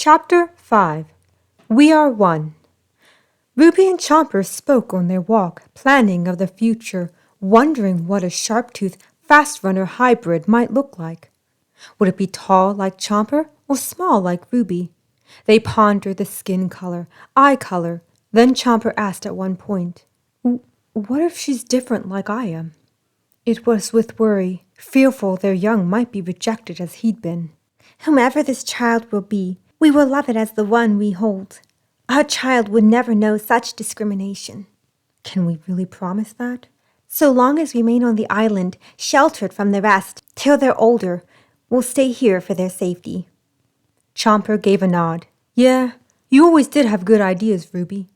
Chapter 5 We Are One. Ruby and Chomper spoke on their walk, planning of the future, wondering what a Sharptooth fast runner hybrid might look like. Would it be tall like Chomper or small like Ruby? They pondered the skin color, eye color. Then Chomper asked at one point, "What if she's different like I am?" It was with worry, fearful their young might be rejected as he'd been. "Whomever this child will be, we will love it as the one we hold. Our child would never know such discrimination." Can we really promise that? "So long as we remain on the island, sheltered from the rest, till they're older, we'll stay here for their safety." Chomper gave a nod. "Yeah, you always did have good ideas, Ruby."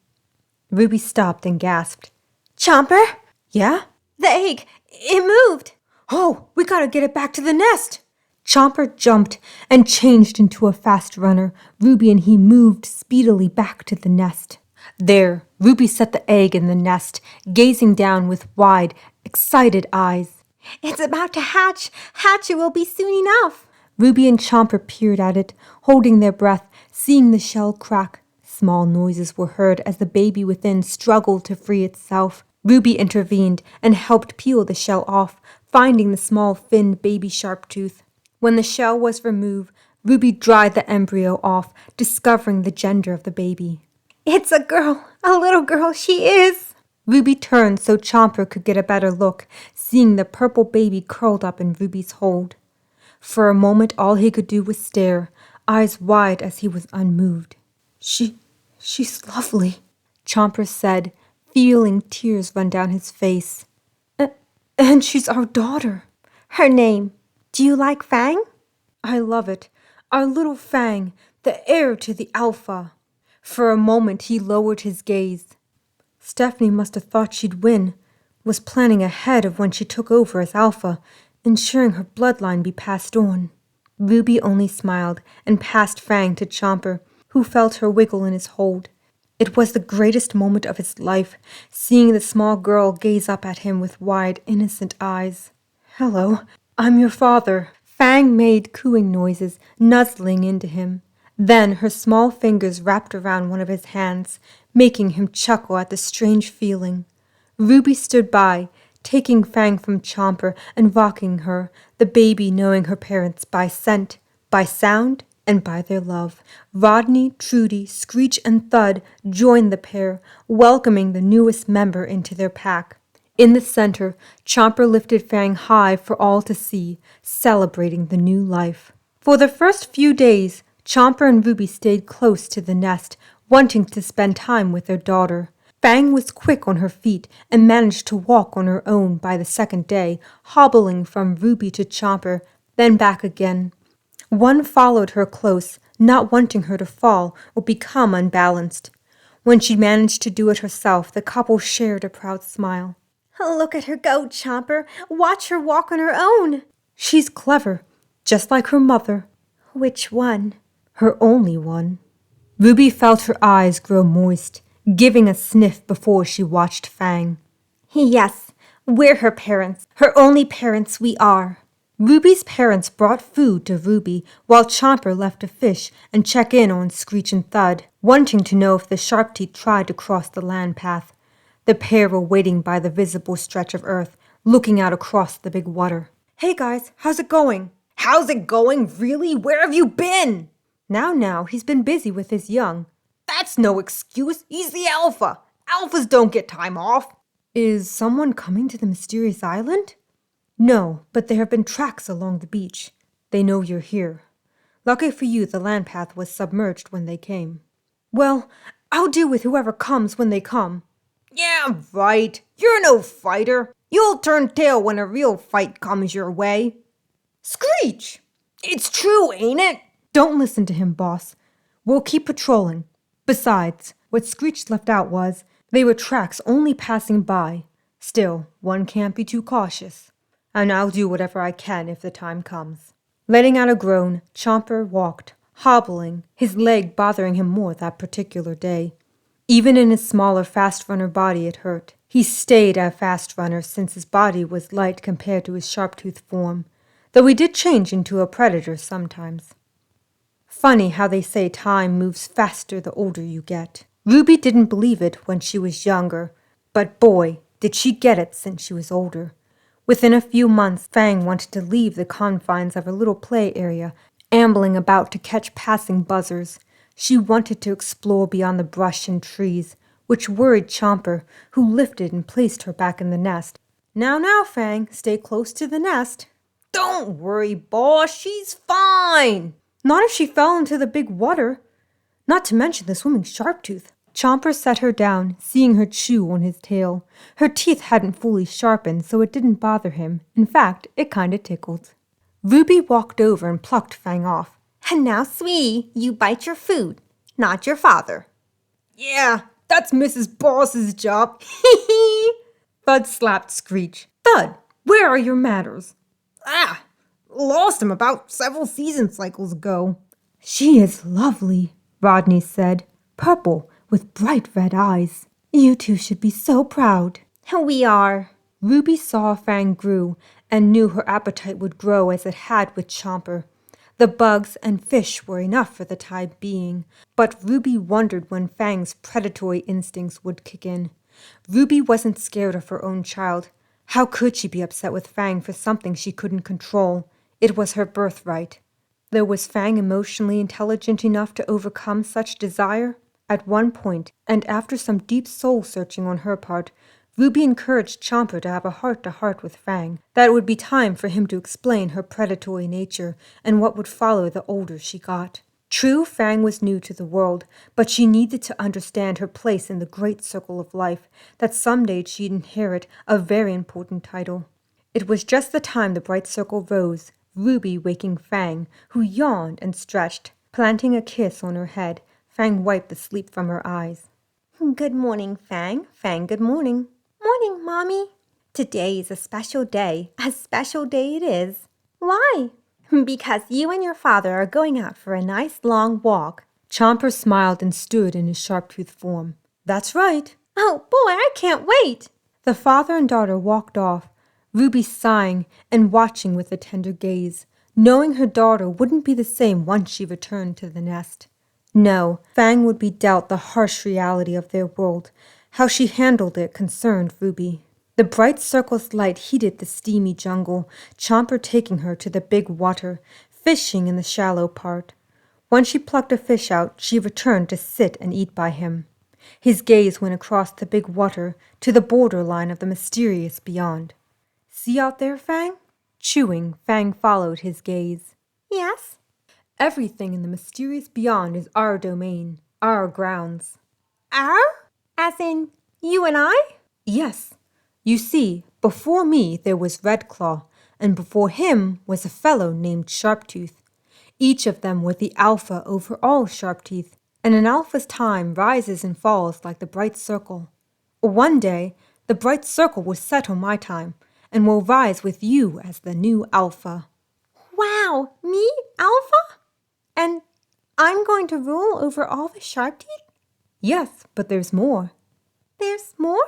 Ruby stopped and gasped. "Chomper? Yeah? The egg! It moved!" "Oh, we gotta get it back to the nest!" Chomper jumped and changed into a fast runner. Ruby and he moved speedily back to the nest. There, Ruby set the egg in the nest, gazing down with wide, excited eyes. "It's about to hatch! Hatch it will be soon enough!" Ruby and Chomper peered at it, holding their breath, seeing the shell crack. Small noises were heard as the baby within struggled to free itself. Ruby intervened and helped peel the shell off, finding the small finned baby Sharptooth. When the shell was removed, Ruby dried the embryo off, discovering the gender of the baby. "It's a girl, a little girl, she is!" Ruby turned so Chomper could get a better look, seeing the purple baby curled up in Ruby's hold. For a moment all he could do was stare, eyes wide as he was unmoved. She's lovely," Chomper said, feeling tears run down his face. And she's our daughter." "Her name, do you like Fang?" "I love it. Our little Fang, the heir to the Alpha." For a moment he lowered his gaze. Stephanie must have thought she'd win, was planning ahead of when she took over as Alpha, ensuring her bloodline be passed on. Ruby only smiled and passed Fang to Chomper, who felt her wiggle in his hold. It was the greatest moment of his life, seeing the small girl gaze up at him with wide, innocent eyes. "Hello, I'm your father." Fang made cooing noises, nuzzling into him. Then her small fingers wrapped around one of his hands, making him chuckle at the strange feeling. Ruby stood by, taking Fang from Chomper and rocking her, the baby knowing her parents by scent, by sound, and by their love. Rodney, Trudy, Screech, and Thud joined the pair, welcoming the newest member into their pack. In the center, Chomper lifted Fang high for all to see, celebrating the new life. For the first few days, Chomper and Ruby stayed close to the nest, wanting to spend time with their daughter. Fang was quick on her feet and managed to walk on her own by the second day, hobbling from Ruby to Chomper, then back again. One followed her close, not wanting her to fall or become unbalanced. When she managed to do it herself, the couple shared a proud smile. "Look at her go, Chomper. Watch her walk on her own." "She's clever, just like her mother." "Which one?" "Her only one." Ruby felt her eyes grow moist, giving a sniff before she watched Fang. "Yes, we're her parents. Her only parents we are." Ruby's parents brought food to Ruby, while Chomper left a fish and checked in on Screech and Thud, wanting to know if the Sharptooth tried to cross the land path. The pair were waiting by the visible stretch of earth, looking out across the big water. "Hey guys, how's it going?" "How's it going? Really? Where have you been?" Now, he's been busy with his young." "That's no excuse. He's the Alpha. Alphas don't get time off." "Is someone coming to the mysterious island?" "No, but there have been tracks along the beach. They know you're here. Lucky for you, the land path was submerged when they came." "Well, I'll deal with whoever comes when they come." "Yeah, right. You're no fighter. You'll turn tail when a real fight comes your way." "Screech! It's true, ain't it?" "Don't listen to him, boss. We'll keep patrolling. Besides, what Screech left out was, they were tracks only passing by. Still, one can't be too cautious. And I'll do whatever I can if the time comes." Letting out a groan, Chomper walked, hobbling, his leg bothering him more that particular day. Even in his smaller fast runner body it hurt. He stayed a fast runner since his body was light compared to his Sharptooth form, though he did change into a predator sometimes. funny how they say time moves faster the older you get. Ruby didn't believe it when she was younger, but boy, did she get it since she was older. Within a few months, Fang wanted to leave the confines of her little play area, ambling about to catch passing buzzers. She wanted to explore beyond the brush and trees, which worried Chomper, who lifted and placed her back in the nest. Now, Fang, stay close to the nest. Don't worry, boss, she's fine. Not if she fell into the big water. Not to mention the swimming Sharptooth. Chomper set her down, seeing her chew on his tail. Her teeth hadn't fully sharpened, so it didn't bother him. In fact, it kinda tickled. Ruby walked over and plucked Fang off. And now, sweetie, you bite your food, not your father. Yeah, that's Mrs. Boss's job. Bud slapped Screech. Thud, where are your manners? Lost him about several season cycles ago. She is lovely, Rodney said, purple with bright red eyes. You two should be so proud. We are. Ruby saw Fang grew and knew her appetite would grow as it had with Chomper. The bugs and fish were enough for the time being, but Ruby wondered when Fang's predatory instincts would kick in. Ruby wasn't scared of her own child. How could she be upset with Fang for something she couldn't control? It was her birthright. Though was Fang emotionally intelligent enough to overcome such desire? At one point, and after some deep soul-searching on her part, Ruby encouraged Chomper to have a heart-to-heart with Fang. That it would be time for him to explain her predatory nature and what would follow the older she got. True, Fang was new to the world, but she needed to understand her place in the great circle of life, that someday she'd inherit a very important title. It was just the time the bright circle rose, Ruby waking Fang, who yawned and stretched. Planting a kiss on her head, Fang wiped the sleep from her eyes. Good morning, Fang. Fang, good morning. Morning, Mommy. Today is a special day. A special day it is. Why? Because you and your father are going out for a nice long walk. Chomper smiled and stood in his Sharptooth form. That's right. Oh, boy, I can't wait. The father and daughter walked off, Ruby sighing and watching with a tender gaze, knowing her daughter wouldn't be the same once she returned to the nest. No, Fang would be dealt the harsh reality of their world. How she handled it concerned Ruby. The bright circle's light heated the steamy jungle, Chomper taking her to the big water, fishing in the shallow part. When she plucked a fish out, she returned to sit and eat by him. His gaze went across the big water to the borderline of the mysterious beyond. See out there, Fang? Chewing, Fang followed his gaze. Yes? Everything in the mysterious beyond is our domain, our grounds. Our? As in, you and I? Yes. You see, before me there was Redclaw, and before him was a fellow named Sharptooth. Each of them were the alpha over all Sharptooth, and an alpha's time rises and falls like the bright circle. One day, the bright circle will set on my time, and will rise with you as the new alpha. Wow, me, alpha? And I'm going to rule over all the Sharptooth? Yes, but there's more. There's more?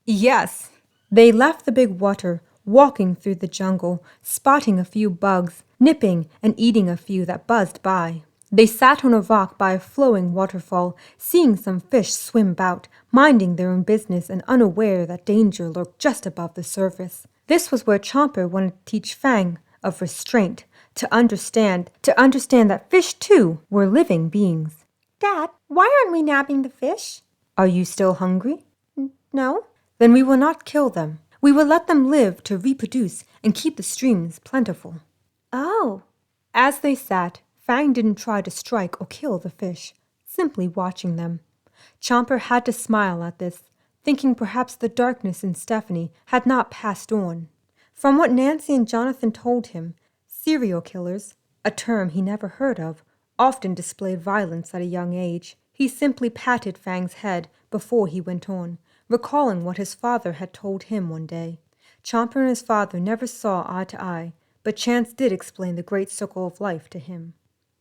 Yes. They left the big water, walking through the jungle, spotting a few bugs, nipping and eating a few that buzzed by. They sat on a rock by a flowing waterfall, seeing some fish swim about, minding their own business and unaware that danger lurked just above the surface. This was where Chomper wanted to teach Fang of restraint, to understand that fish too were living beings. Dad, why aren't we nabbing the fish? Are you still hungry? No. Then we will not kill them. We will let them live to reproduce and keep the streams plentiful. Oh. As they sat, Fang didn't try to strike or kill the fish, simply watching them. Chomper had to smile at this, thinking perhaps the darkness in Stephanie had not passed on. From what Nancy and Jonathan told him, serial killers, a term he never heard of, often displayed violence at a young age. He simply patted Fang's head before he went on, recalling what his father had told him one day. Chomper and his father never saw eye to eye, but chance did explain the great circle of life to him.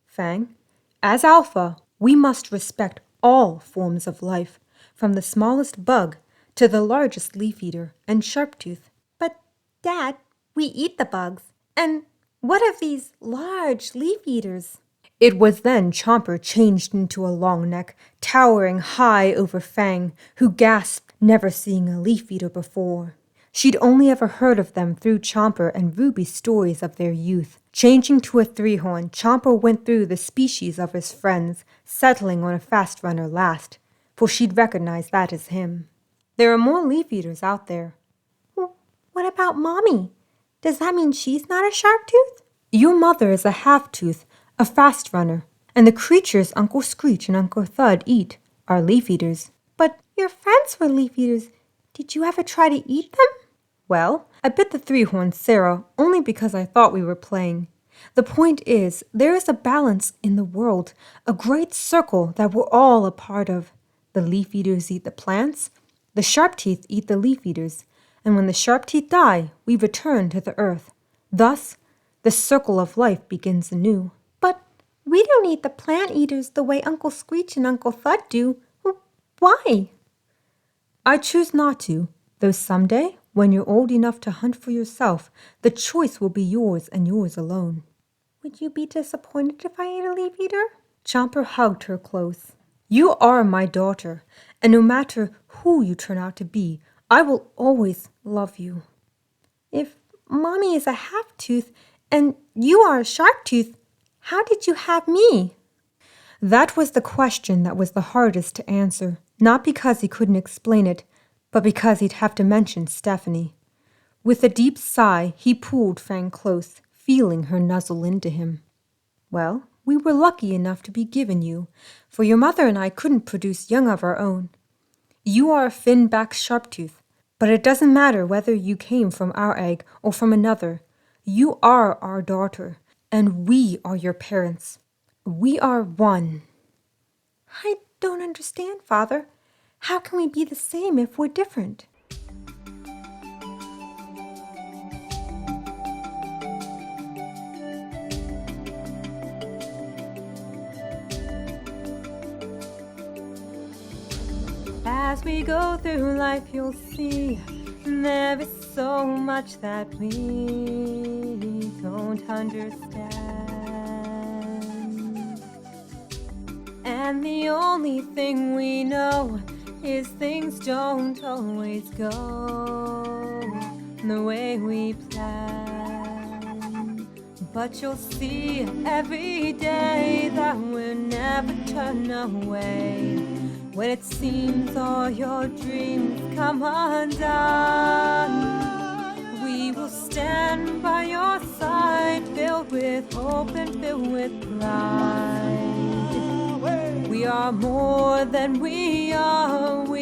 Fang, as alpha, we must respect all forms of life, from the smallest bug to the largest leaf-eater and Sharptooth. But, Dad, we eat the bugs. And what of these large leaf-eaters? It was then Chomper changed into a long neck, towering high over Fang, who gasped, never seeing a leaf eater before. She'd only ever heard of them through Chomper and Ruby's stories of their youth. Changing to a three-horn, Chomper went through the species of his friends, settling on a fast runner last, for she'd recognize that as him. There are more leaf eaters out there. What about Mommy? Does that mean she's not a Sharptooth? Your mother is a half-tooth, a fast runner, and the creatures Uncle Screech and Uncle Thud eat are leaf eaters. But your friends were leaf eaters. Did you ever try to eat them? Well, I bit the three-horned Sarah only because I thought we were playing. The point is, there is a balance in the world, a great circle that we're all a part of. The leaf eaters eat the plants, the sharp-teeth eat the leaf eaters, and when the sharp-teeth die, we return to the earth. Thus, the circle of life begins anew. But we don't eat the plant eaters the way Uncle Screech and Uncle Thud do. Why? I choose not to, though someday, when you're old enough to hunt for yourself, the choice will be yours and yours alone. Would you be disappointed if I ate a leaf eater? Chomper hugged her close. You are my daughter, and no matter who you turn out to be, I will always love you. If Mommy is a half-tooth and you are a sharp-tooth, how did you have me? That was the question that was the hardest to answer, not because he couldn't explain it, but because he'd have to mention Stephanie. With a deep sigh, he pulled Fang close, feeling her nuzzle into him. Well, we were lucky enough to be given you, for your mother and I couldn't produce young of our own. You are a fin-backed Sharptooth, but it doesn't matter whether you came from our egg or from another. You are our daughter, and we are your parents. We are one. I don't understand, Father. How can we be the same if we're different? As we go through life, you'll see there is so much that we don't understand. And the only thing we know is things don't always go the way we plan. But you'll see every day that we'll never turn away. When it seems all your dreams come undone, we will stand by your side, filled with hope and filled with pride. We are more than we are one.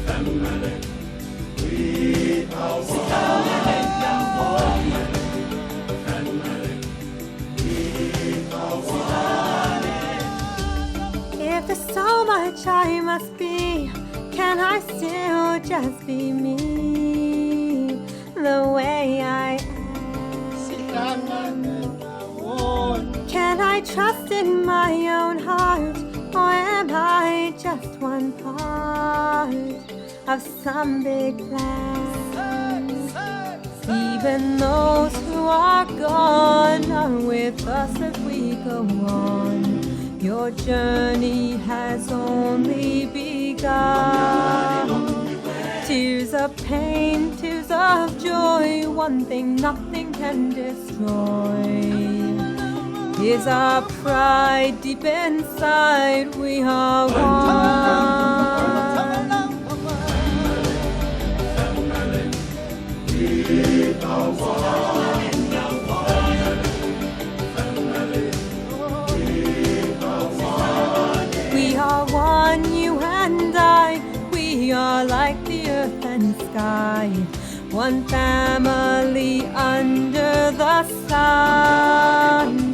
Family, we are one. If there's so much I must be, can I still just be me, the way I am? Can I trust in my own heart, or am I just one part of some big plan? Even those who are gone are with us if we go on. Your journey has only begun. Tears of pain, tears of joy, one thing nothing can destroy is our pride deep inside. We are one. We are one. We are one, you and I. We are like the earth and sky, one family under the sun.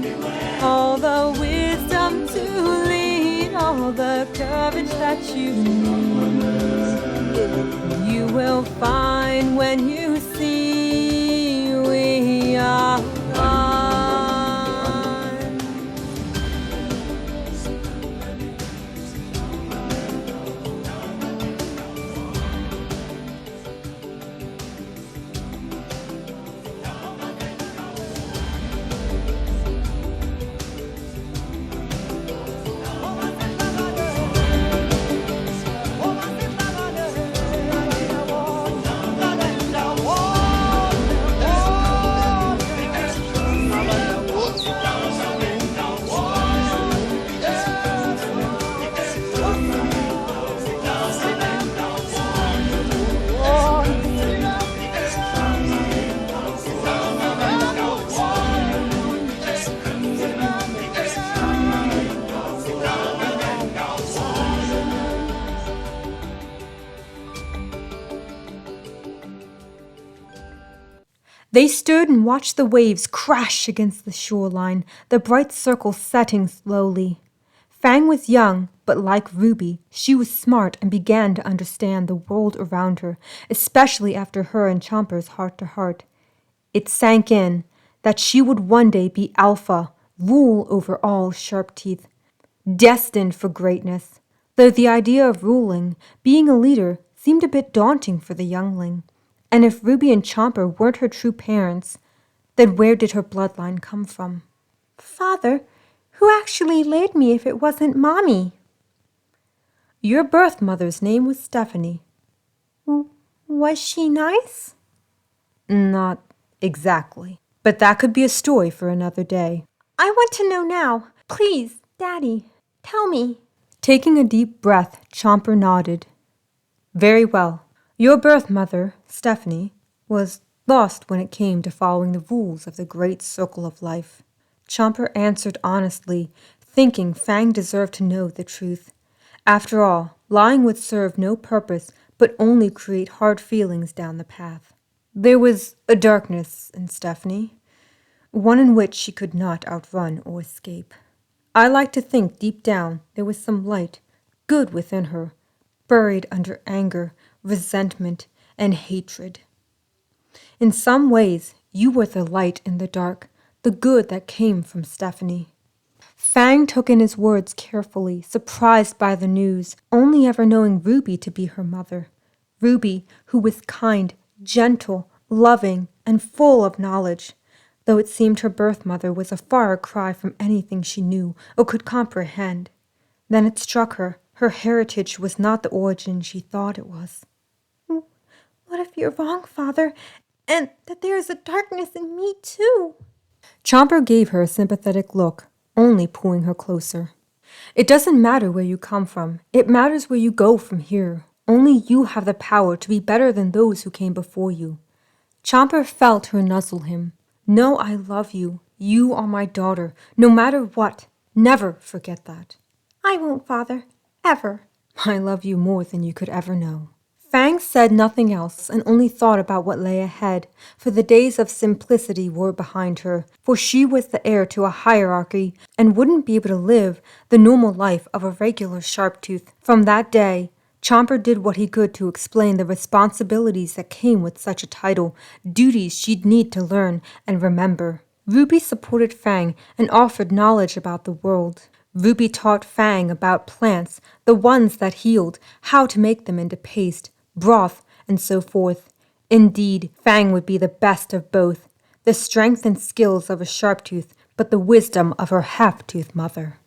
All the wisdom to lead, all the courage that you need, you will find when you see we are one. They stood and watched the waves crash against the shoreline, the bright circle setting slowly. Fang was young, but like Ruby, she was smart and began to understand the world around her, especially after her and Chomper's heart-to-heart. It sank in that she would one day be Alpha, rule over all Sharptooth, destined for greatness, though the idea of ruling, being a leader, seemed a bit daunting for the youngling. And if Ruby and Chomper weren't her true parents, then where did her bloodline come from? Father, who actually laid me if it wasn't Mommy? Your birth mother's name was Stephanie. Was she nice? Not exactly, but that could be a story for another day. I want to know now. Please, Daddy, tell me. Taking a deep breath, Chomper nodded. Very well. Your birth mother, Stephanie, was lost when it came to following the rules of the great circle of life. Chomper answered honestly, thinking Fang deserved to know the truth. After all, lying would serve no purpose but only create hard feelings down the path. There was a darkness in Stephanie, one in which she could not outrun or escape. I like to think deep down there was some light, good within her, buried under anger, resentment, and hatred. In some ways, you were the light in the dark, the good that came from Stephanie. Fang took in his words carefully, surprised by the news, only ever knowing Ruby to be her mother. Ruby, who was kind, gentle, loving, and full of knowledge, though it seemed her birth mother was a far cry from anything she knew or could comprehend. Then it struck her, her heritage was not the origin she thought it was. What if you're wrong, Father, and that there is a darkness in me too? Chomper gave her a sympathetic look, only pulling her closer. It doesn't matter where you come from. It matters where you go from here. Only you have the power to be better than those who came before you. Chomper felt her nuzzle him. Know I love you. You are my daughter, no matter what. Never forget that. I won't, Father. Ever. I love you more than you could ever know. Fang said nothing else and only thought about what lay ahead, for the days of simplicity were behind her, for she was the heir to a hierarchy and wouldn't be able to live the normal life of a regular Sharptooth. From that day, Chomper did what he could to explain the responsibilities that came with such a title, duties she'd need to learn and remember. Ruby supported Fang and offered knowledge about the world. Ruby taught Fang about plants, the ones that healed, how to make them into paste, broth, and so forth. Indeed, Fang would be the best of both, the strength and skills of a Sharptooth, but the wisdom of her half-tooth mother.